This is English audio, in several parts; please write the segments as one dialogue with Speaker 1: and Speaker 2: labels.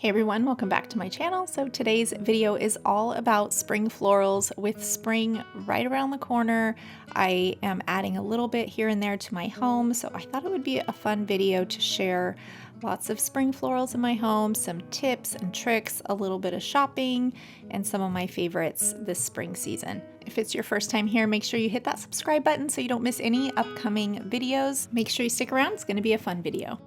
Speaker 1: Hey everyone, welcome back to my channel. So today's video is all about spring florals. With spring right around the corner, I am adding a little bit here and there to my home, so I thought it would be a fun video to share lots of spring florals in my home, some tips and tricks, a little bit of shopping, and some of my favorites this spring season. If it's your first time here, make sure you hit that subscribe button so you don't miss any upcoming videos. Make sure you stick around, it's going to be a fun video.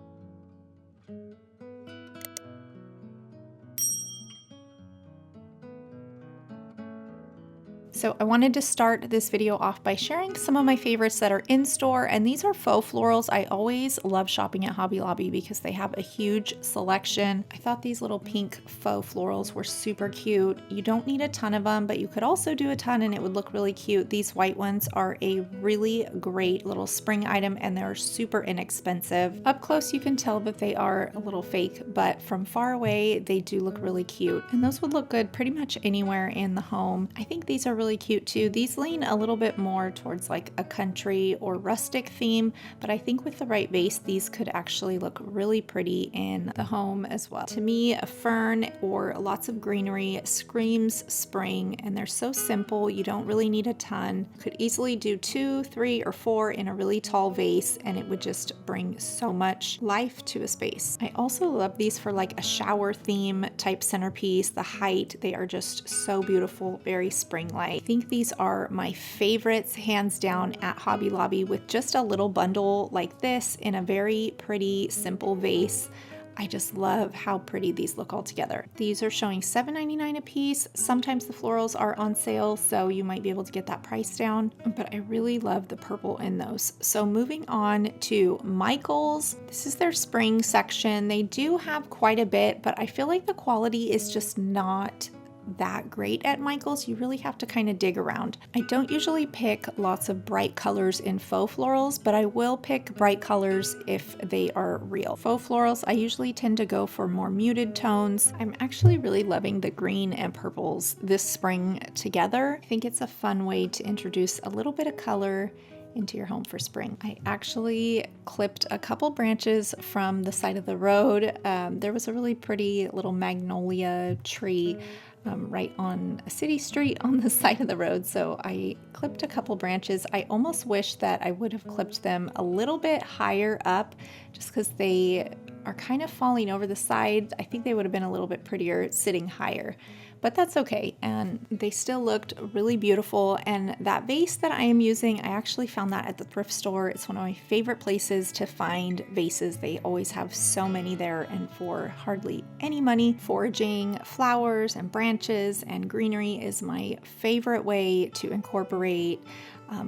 Speaker 1: So I wanted to start this video off by sharing some of my favorites that are in store, and these are faux florals. I always love shopping at Hobby Lobby because they have a huge selection. I thought these little pink faux florals were super cute. You don't need a ton of them, but you could also do a ton and it would look really cute. These white ones are a really great little spring item and they're super inexpensive. Up close you can tell that they are a little fake, but from far away they do look really cute. And those would look good pretty much anywhere in the home. I think these are really cute too. These lean a little bit more towards like a country or rustic theme, but I think with the right vase, these could actually look really pretty in the home as well. To me, a fern or lots of greenery screams spring, and they're so simple. You don't really need a ton. You could easily do 2, 3, or 4 in a really tall vase, and it would just bring so much life to a space. I also love these for like a shower theme type centerpiece. The height, they are just so beautiful, very spring-like. I think these are my favorites hands down at Hobby Lobby, with just a little bundle like this in a very pretty simple vase. I just love how pretty these look all together. These are showing $7.99 a piece. Sometimes the florals are on sale, so you might be able to get that price down, but I really love the purple in those. So moving on to Michael's. This is their spring section. They do have quite a bit, but I feel like the quality is just not that great at Michael's. You really have to kind of dig around. I don't usually pick lots of bright colors in faux florals, but I will pick bright colors if they are real. Faux florals, I usually tend to go for more muted tones. I'm actually really loving the green and purples this spring together. I think it's a fun way to introduce a little bit of color into your home for spring. I actually clipped a couple branches from the side of the road. There was a really pretty little magnolia tree right on a city street on the side of the road, so I clipped a couple branches. I almost wish that I would have clipped them a little bit higher up just because they are kind of falling over the side. I think they would have been a little bit prettier sitting higher, but that's okay. And they still looked really beautiful. And that vase that I am using, I actually found that at the thrift store. It's one of my favorite places to find vases. They always have so many there and for hardly any money. Foraging flowers and branches and greenery is my favorite way to incorporate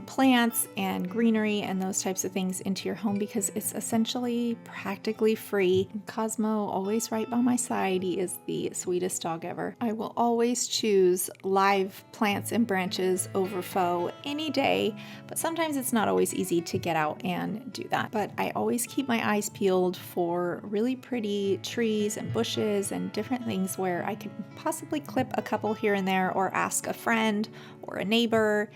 Speaker 1: plants and greenery and those types of things into your home because it's essentially practically free. Cosmo, always right by my side. He is the sweetest dog ever. I will always choose live plants and branches over faux any day, but sometimes it's not always easy to get out and do that. But I always keep my eyes peeled for really pretty trees and bushes and different things where I could possibly clip a couple here and there or ask a friend or a neighbor.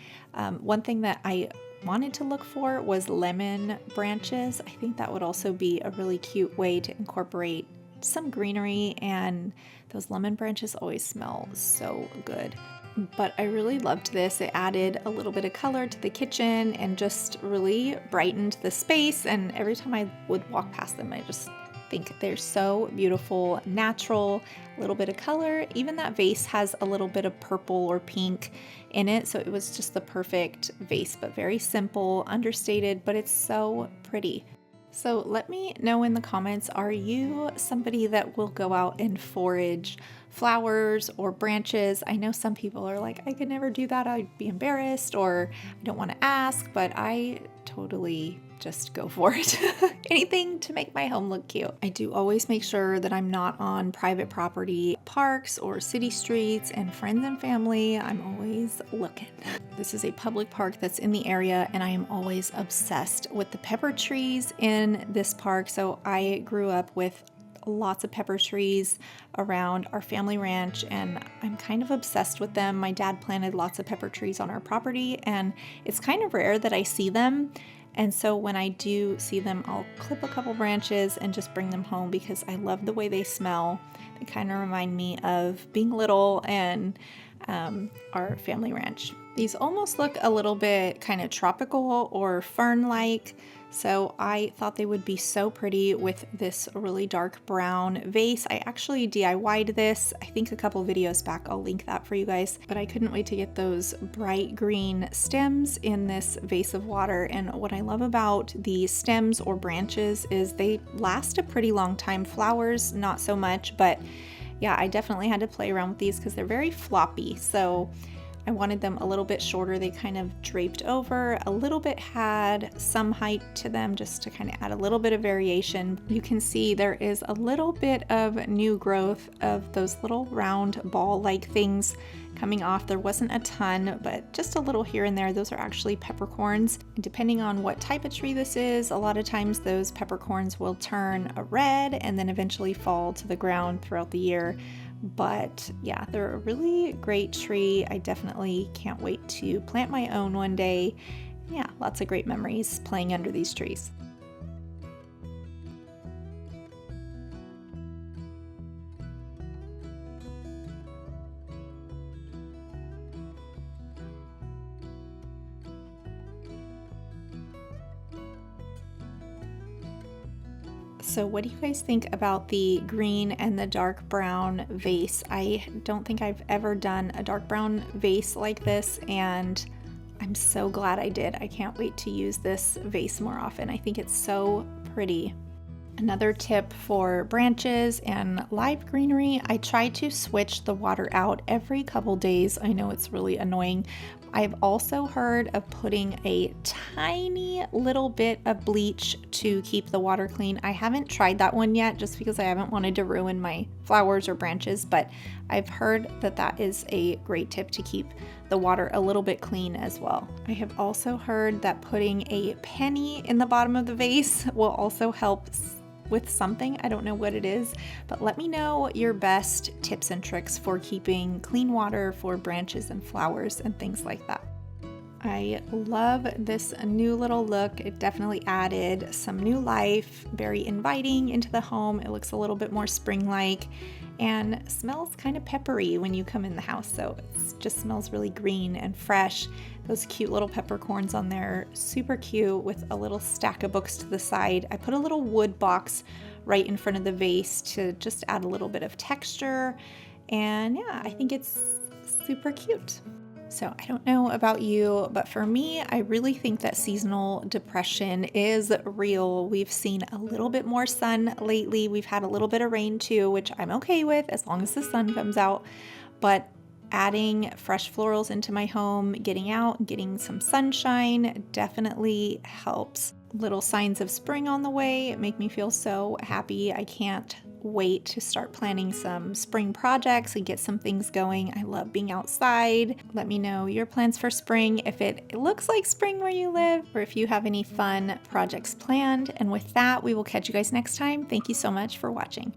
Speaker 1: One thing that I wanted to look for was lemon branches. I think that would also be a really cute way to incorporate some greenery, and those lemon branches always smell so good. But I really loved this. It added a little bit of color to the kitchen and just really brightened the space, and every time I would walk past them, I just think they're so beautiful, natural, a little bit of color. Even that vase has a little bit of purple or pink in it, so it was just the perfect vase, but very simple, understated, but it's so pretty. So let me know in the comments, are you somebody that will go out and forage flowers or branches? I know some people are like, I could never do that, I'd be embarrassed, or I don't want to ask, but I totally just go for it. Anything to make my home look cute. I do always make sure that I'm not on private property, parks or city streets, and friends and family, I'm always looking. This is a public park that's in the area, and I am always obsessed with the pepper trees in this park. So I grew up with lots of pepper trees around our family ranch, and I'm kind of obsessed with them. My dad planted lots of pepper trees on our property, and it's kind of rare that I see them And so when I do see them, I'll clip a couple branches and just bring them home because I love the way they smell. They kind of remind me of being little and our family ranch. These almost look a little bit kind of tropical or fern-like, so I thought they would be so pretty with this really dark brown vase. I actually DIY'd this, I think a couple videos back. I'll link that for you guys, but I couldn't wait to get those bright green stems in this vase of water. And what I love about the stems or branches is they last a pretty long time. Flowers, not so much, but yeah, I definitely had to play around with these because they're very floppy. So I wanted them a little bit shorter. They kind of draped over, a little bit had some height to them just to kind of add a little bit of variation. You can see there is a little bit of new growth of those little round ball-like things coming off. There wasn't a ton, but just a little here and there. Those are actually peppercorns. And depending on what type of tree this is, a lot of times those peppercorns will turn a red and then eventually fall to the ground throughout the year. But yeah, they're a really great tree. I definitely can't wait to plant my own one day. Yeah, lots of great memories playing under these trees. So what do you guys think about the green and the dark brown vase? I don't think I've ever done a dark brown vase like this, and I'm so glad I did. I can't wait to use this vase more often. I think it's so pretty. Another tip for branches and live greenery, I try to switch the water out every couple days. I know it's really annoying. I've also heard of putting a tiny little bit of bleach to keep the water clean. I haven't tried that one yet just because I haven't wanted to ruin my flowers or branches, but I've heard that that is a great tip to keep the water a little bit clean as well. I have also heard that putting a penny in the bottom of the vase will also help with something. I don't know what it is, but let me know your best tips and tricks for keeping clean water for branches and flowers and things like that. I love this new little look. It definitely added some new life, very inviting into the home. It looks a little bit more spring-like and smells kind of peppery when you come in the house. So it just smells really green and fresh. Those cute little peppercorns on there, super cute with a little stack of books to the side. I put a little wood box right in front of the vase to just add a little bit of texture. And yeah, I think it's super cute. So I don't know about you, but for me, I really think that seasonal depression is real. We've seen a little bit more sun lately. We've had a little bit of rain too, which I'm okay with as long as the sun comes out. But adding fresh florals into my home, getting out and getting some sunshine definitely helps. Little signs of spring on the way make me feel so happy. I can't wait to start planning some spring projects and get some things going. I love being outside. Let me know your plans for spring, if it looks like spring where you live, or if you have any fun projects planned. And with that, we will catch you guys next time. Thank you so much for watching.